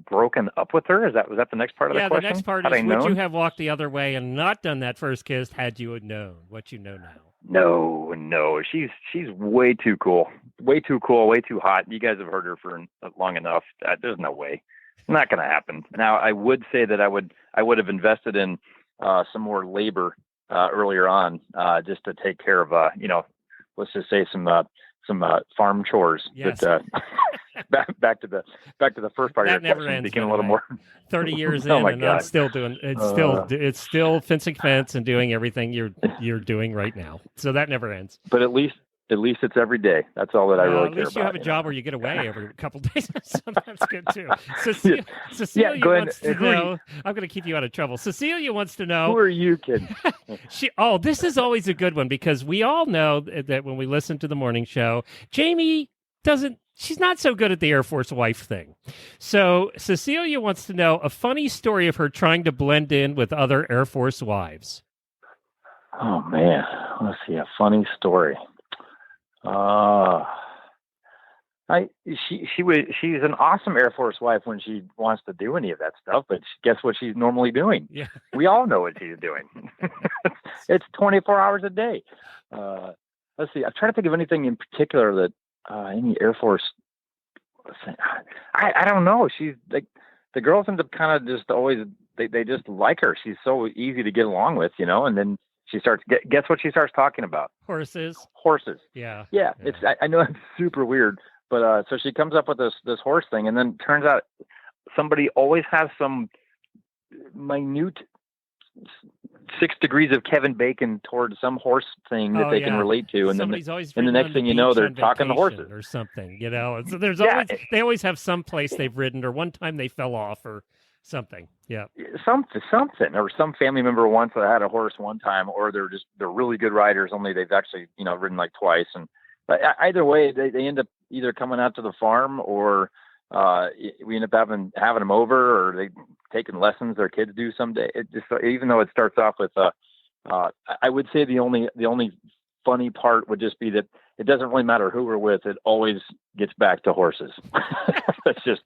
broken up with her? Was that the next part of the question? Yeah, the next part is, would you have walked the other way and not done that first kiss had you known what you know now? No. She's way too cool. Way too cool, way too hot. You guys have heard her for long enough. There's no way. It's not going to happen. Now, I would say that I would have invested in some more labor earlier on, just to take care of, let's just say some farm chores. Yes. But back to the first part of your question, became a little more 30 years in, oh my and God. I'm still doing it's still fencing fence and doing everything you're doing right now. So that never ends. But at least it's every day. That's all that I really care about. At least you have a job where you get away every couple of days. So that's good too. Cecilia wants to know. I'm going to keep you out of trouble. Cecilia wants to know. Who are you kidding? This is always a good one, because we all know that when we listen to the morning show, Jamie she's not so good at the Air Force wife thing. So Cecilia wants to know a funny story of her trying to blend in with other Air Force wives. Oh man, let's see, a funny story. She's an awesome Air Force wife when she wants to do any of that stuff, but guess what she's normally doing? Yeah. We all know what she's doing. It's 24 hours a day. Let's see. I'm trying to think of anything in particular that any Air Force. I don't know. She's like, the girls end up kind of just always they just like her. She's so easy to get along with, and then she starts. Guess what she starts talking about? Horses. Yeah. I know it's super weird, but so she comes up with this horse thing, and then turns out somebody always has some minute 6 degrees of Kevin Bacon towards some horse thing that they can relate to, and somebody's then always the next thing you know, they're talking to horses or something. So there's they always have some place they've ridden, or one time they fell off, or something. Yeah, something, or some family member once that had a horse one time, or they're really good riders, only they've actually ridden like twice. And either way, they end up either coming out to the farm, or we end up having them over, or they taking lessons their kids do someday. It just, even though it starts off with I would say the only funny part would just be that it doesn't really matter who we're with, it always gets back to horses. that's just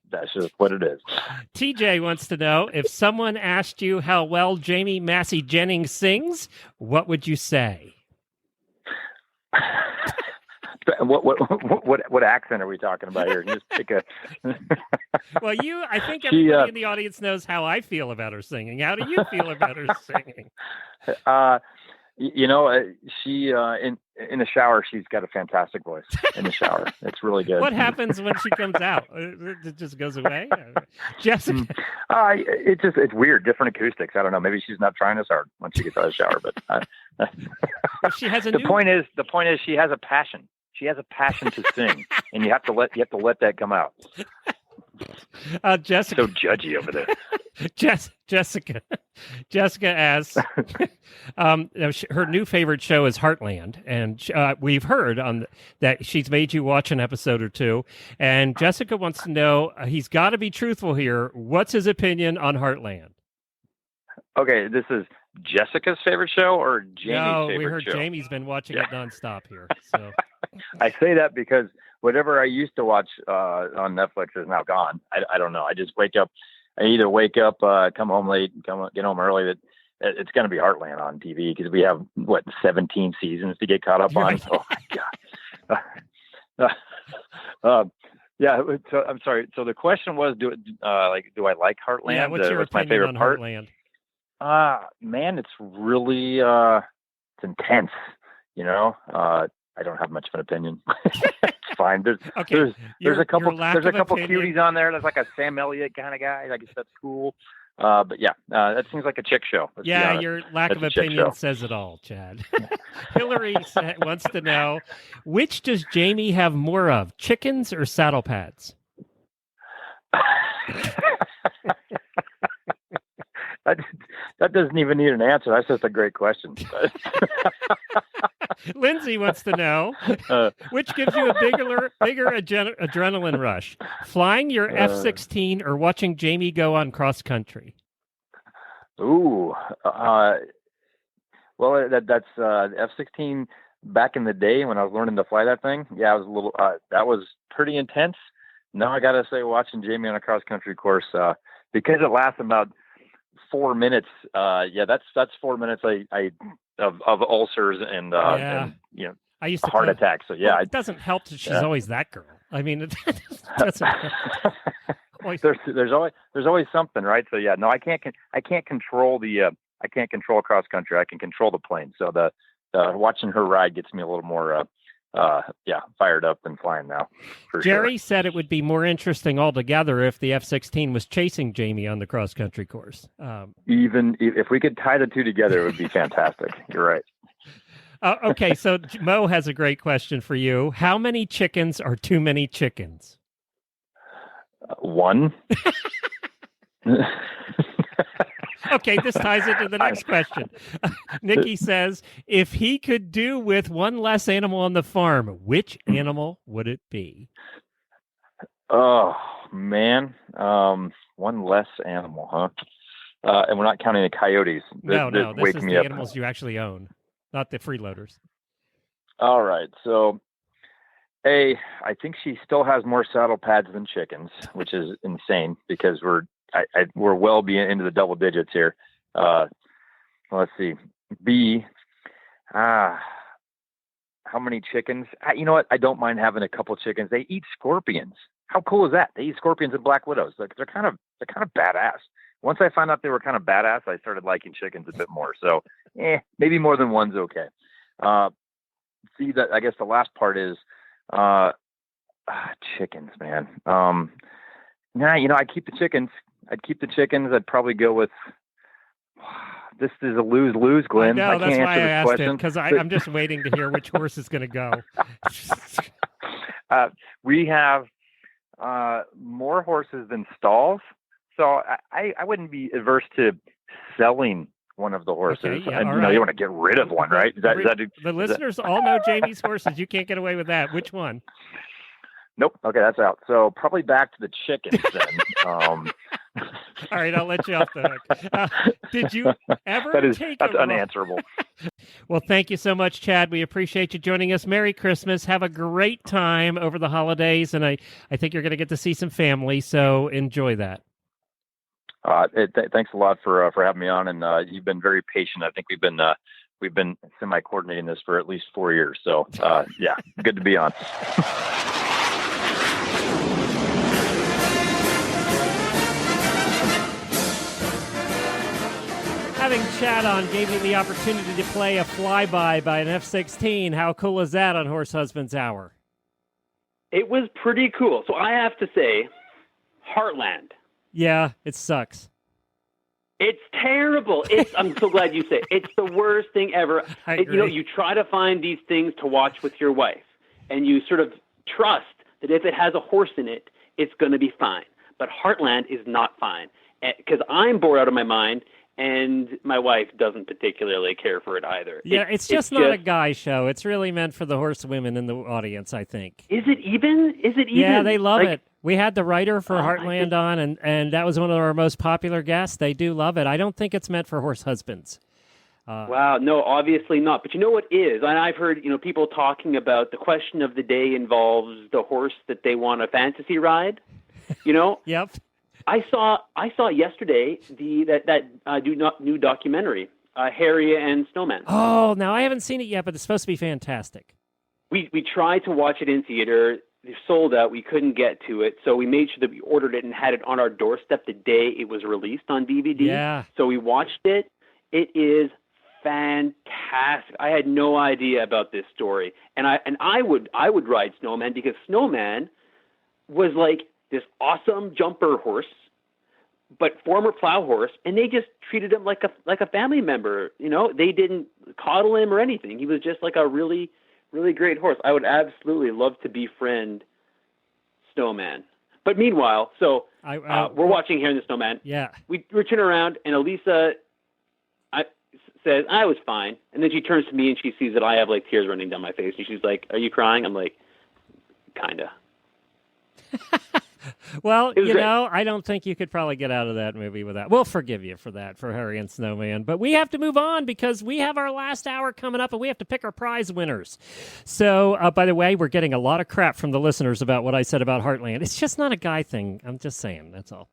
what it is. TJ wants to know, if someone asked you how well Jamie Massey Jennings sings, what would you say? What accent are we talking about here? Just pick a. Well, I think everybody in the audience knows how I feel about her singing. How do you feel about her singing? She in the shower, she's got a fantastic voice in the shower. It's really good. What happens when she comes out? It just goes away? Jessica? It's weird. Different acoustics. I don't know. Maybe she's not trying as hard when she gets out of the shower. But she has the point is she has a passion. She has a passion to sing, and you have to let that come out. Jessica, so judgy over there. Jessica asks, her new favorite show is Heartland, and we've heard that she's made you watch an episode or two. And Jessica wants to know, he's got to be truthful here. What's his opinion on Heartland? Okay, this is Jessica's favorite show or Jamie's favorite show? No, we heard Jamie's been watching it nonstop here. So I say that because whatever I used to watch on Netflix is now gone. I don't know. I just wake up. I either wake up, come home late, get home early. That it's going to be Heartland on TV because we have 17 seasons to get caught up on. Oh my God. Yeah. So I'm sorry. So the question was, do I like Heartland? Yeah. What's your my favorite on part? Heartland? Man, it's really it's intense. I don't have much of an opinion. It's fine. There's a couple cuties on there. There's like a Sam Elliott kind of guy. I guess that's cool. But yeah, that seems like a chick show. Let's be Yeah, honest. your lack That's of a chick opinion show. says it all, Chad. Hillary wants to know, which does Jamie have more of, chickens or saddle pads? That doesn't even need an answer. That's just a great question. Lindsay wants to know, which gives you a bigger adrenaline rush, flying your F-16 or watching Jamie go on cross country? Ooh, well, that's F-16 back in the day when I was learning to fly that thing. Yeah, I was a little. That was pretty intense. Now I got to say, watching Jamie on a cross country course, because it lasts about 4 minutes. That's 4 minutes. Of ulcers and you know, I used to heart attacks. So yeah, well, it doesn't help that she's always that girl. I mean, it doesn't. there's always something, right? So yeah, no, I can't control I can't control cross country. I can control the plane. So the watching her ride gets me a little more fired up than flying now. Jerry said it would be more interesting altogether if the F-16 was chasing Jamie on the cross country course. Even if we could tie the two together, it would be fantastic. You're right. Okay, so Mo has a great question for you. How many chickens are too many chickens? One. Okay, this ties into the next question. Nikki says, if he could do with one less animal on the farm, which animal would it be? Oh, man. One less animal, huh? And we're not counting the coyotes. No, this is the up. Animals you actually own, not the freeloaders. All right, so I think she still has more saddle pads than chickens, which is insane because we're well into the double digits here. Let's see. B, how many chickens? You know what? I don't mind having a couple chickens. They eat scorpions. How cool is that? They eat scorpions and black widows. They're kind of badass. Once I found out they were kind of badass, I started liking chickens a bit more. So, maybe more than one's okay. See, that I guess the last part is chickens, man. I keep the chickens. I'd keep the chickens. I'd probably go with. This is a lose-lose, Glenn. No, I can't that's why I answer asked question. it, because I'm just waiting to hear which horse is going to go. We have more horses than stalls, so I wouldn't be averse to selling one of the horses. Okay, yeah, and, right. You want to get rid of one, right? The listeners all know Jamie's horses. You can't get away with that. Which one? Nope. Okay, that's out. So probably back to the chickens then. All right, I'll let you off the hook. Did you ever that's unanswerable. Well, thank you so much, Chad. We appreciate you joining us. Merry Christmas. Have a great time over the holidays, and I think you're going to get to see some family, so enjoy that. Thanks a lot for having me on, and you've been very patient. I think we've been semi-coordinating this for at least 4 years. So, yeah, good to be on. Having Chad on gave me the opportunity to play a flyby by an F-16. How cool is that on Horse Husband's Hour? It was pretty cool. So I have to say, Heartland. Yeah, it sucks. It's terrible. I'm so glad you say it. It's the worst thing ever. You try to find these things to watch with your wife, and you sort of trust that if it has a horse in it, it's going to be fine. But Heartland is not fine because I'm bored out of my mind. And my wife doesn't particularly care for it either. Yeah, it's just not a guy show. It's really meant for the horse women in the audience, I think. Is it even? Yeah, they love it. We had the writer for Heartland on, and that was one of our most popular guests. They do love it. I don't think it's meant for horse husbands. Wow, no, obviously not. But you know what is? And I've heard people talking about the question of the day involves the horse that they want a fantasy ride. Yep. I saw yesterday that new documentary, Harry and Snowman. Oh, now I haven't seen it yet, but it's supposed to be fantastic. We tried to watch it in theater. They sold out. We couldn't get to it, so we made sure that we ordered it and had it on our doorstep the day it was released on DVD. Yeah. So we watched it. It is fantastic. I had no idea about this story, and I would ride Snowman because Snowman was like this awesome jumper horse, but former plow horse, and they just treated him like a family member. You know, they didn't coddle him or anything. He was just like a really, really great horse. I would absolutely love to befriend Snowman. But meanwhile, so we're watching here in the Snowman. Yeah. We turn around, and Elisa says, I was fine. And then she turns to me, and she sees that I have, like, tears running down my face. And she's like, are you crying? I'm like, kinda. Well, you know, I don't think you could probably get out of that movie without. We'll forgive you for that, for Harry and Snowman. But we have to move on because we have our last hour coming up and we have to pick our prize winners. So, by the way, we're getting a lot of crap from the listeners about what I said about Heartland. It's just not a guy thing. I'm just saying. That's all.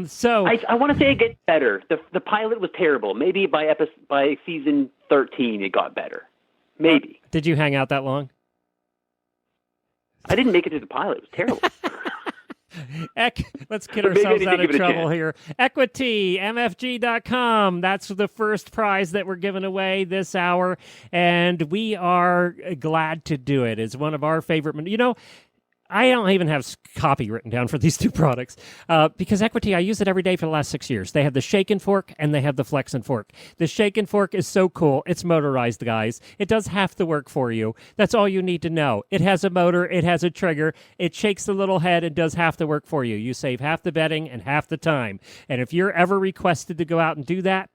So I want to say it gets better. The pilot was terrible. Maybe by season 13 it got better. Maybe. Did you hang out that long? I didn't make it to the pilot. It was terrible. Let's get ourselves out of trouble here. EquityMFG.com. That's the first prize that we're giving away this hour, and we are glad to do it. It's one of our favorite. You know, I don't even have copy written down for these two products because Equity, I use it every day for the last 6 years. They have the shake and fork and they have the flex and fork. The shake and fork is so cool. It's motorized, guys. It does half the work for you. That's all you need to know. It has a motor. It has a trigger. It shakes the little head and does half the work for you. You save half the bedding and half the time. And if you're ever requested to go out and do that,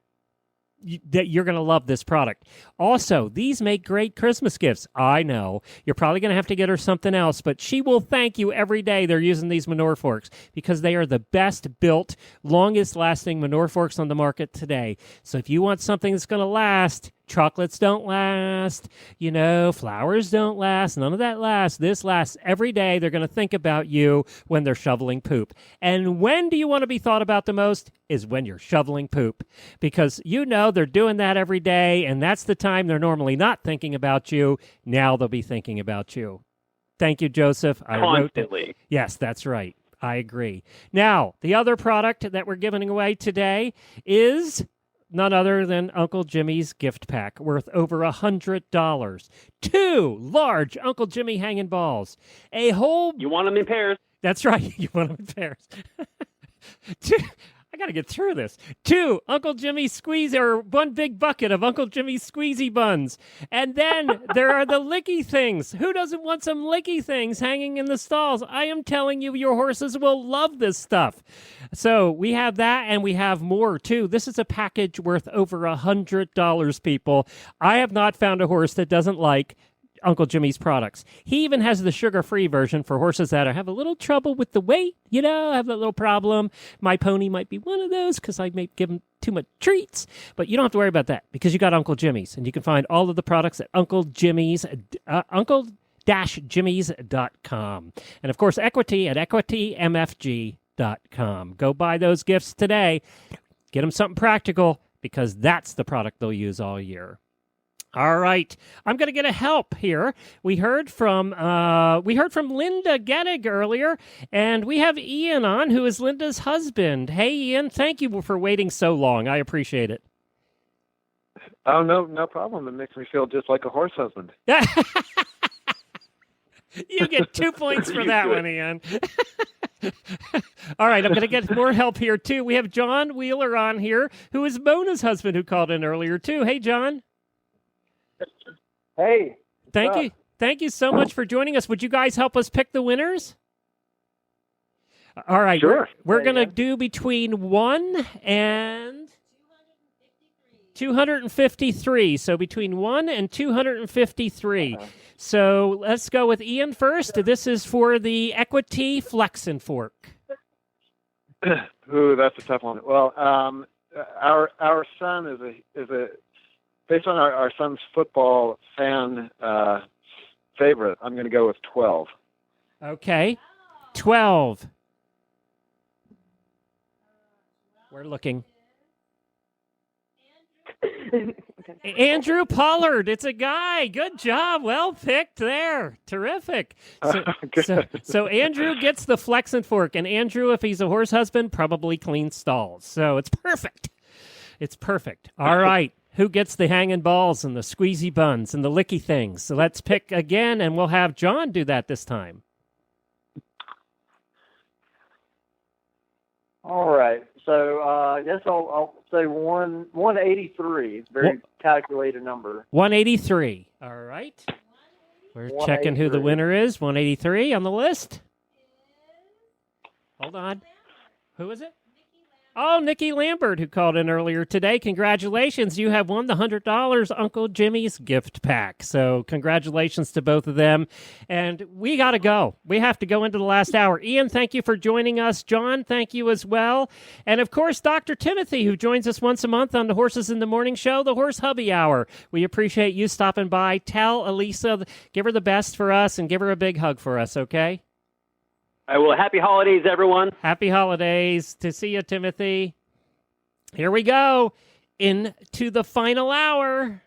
you're going to love this product. Also, these make great Christmas gifts. I know. You're probably going to have to get her something else, but she will thank you every day they're using these manure forks because they are the best built, longest lasting manure forks on the market today. So if you want something that's going to last, chocolates don't last, you know, flowers don't last, none of that lasts. This lasts every day. They're going to think about you when they're shoveling poop. And when do you want to be thought about the most? Is when you're shoveling poop. Because you know they're doing that every day, and that's the time they're normally not thinking about you. Now they'll be thinking about you. Thank you, Joseph. Constantly. Yes, that's right. I agree. Now, the other product that we're giving away today is none other than Uncle Jimmy's gift pack, worth over $100. 2 large Uncle Jimmy hanging balls. A whole... You want them in pairs. That's right. You want them in pairs. I got to get through this. 2 Uncle Jimmy or 1 big bucket of Uncle Jimmy's squeezy buns. And then there are the licky things. Who doesn't want some licky things hanging in the stalls? I am telling you, your horses will love this stuff. So we have that, and we have more, too. This is a package worth over $100, people. I have not found a horse that doesn't like Uncle Jimmy's products. He even has the sugar-free version for horses that have a little trouble with the weight, you know, have that little problem. My pony might be one of those because I may give him too much treats, but you don't have to worry about that because you got Uncle Jimmy's, and you can find all of the products at Uncle-Jimmy's.com. And, of course, Equity at EquityMFG.com. Go buy those gifts today. Get them something practical because that's the product they'll use all year. All right, I'm going to get a help here. We heard from Linda Gettig earlier, and we have Ian on, who is Linda's husband. Hey, Ian, thank you for waiting so long. I appreciate it. Oh, no problem. It makes me feel just like a horse husband. You get 2 points for that one, Ian. All right, I'm going to get more help here, too. We have John Wheeler on here, who is Mona's husband, who called in earlier, too. Hey, John. Hey. Thank you. Thank you so much for joining us. Would you guys help us pick the winners? All right. Sure. We're going to do between 1 and 253. So between 1 and 253. So let's go with Ian first. This is for the Equity Flex and Fork. Ooh, that's a tough one. Well, our son is a based on our son's football fan favorite, I'm going to go with 12. Okay. 12. We're looking. Andrew Pollard. It's a guy. Good job. Well picked there. Terrific. So Andrew gets the Flex and Fork. And Andrew, if he's a horse husband, probably cleans stalls. So it's perfect. It's perfect. All right. Who gets the hanging balls and the squeezy buns and the licky things? So let's pick again, and we'll have John do that this time. All right. I guess I'll say 183. It's a very calculated number. 183. All right. We're checking who the winner is. 183 on the list. Hold on. Who is it? Oh, Nikki Lambert, who called in earlier today. Congratulations. You have won the $100 Uncle Jimmy's gift pack. So congratulations to both of them. And we got to go. We have to go into the last hour. Ian, thank you for joining us. John, thank you as well. And, of course, Dr. Timothy, who joins us once a month on the Horses in the Morning show, the Horse Hubby Hour. We appreciate you stopping by. Tell Elisa, give her the best for us, and give her a big hug for us, okay? All right, well, happy holidays, everyone. Happy holidays. To see you, Timothy. Here we go into the final hour.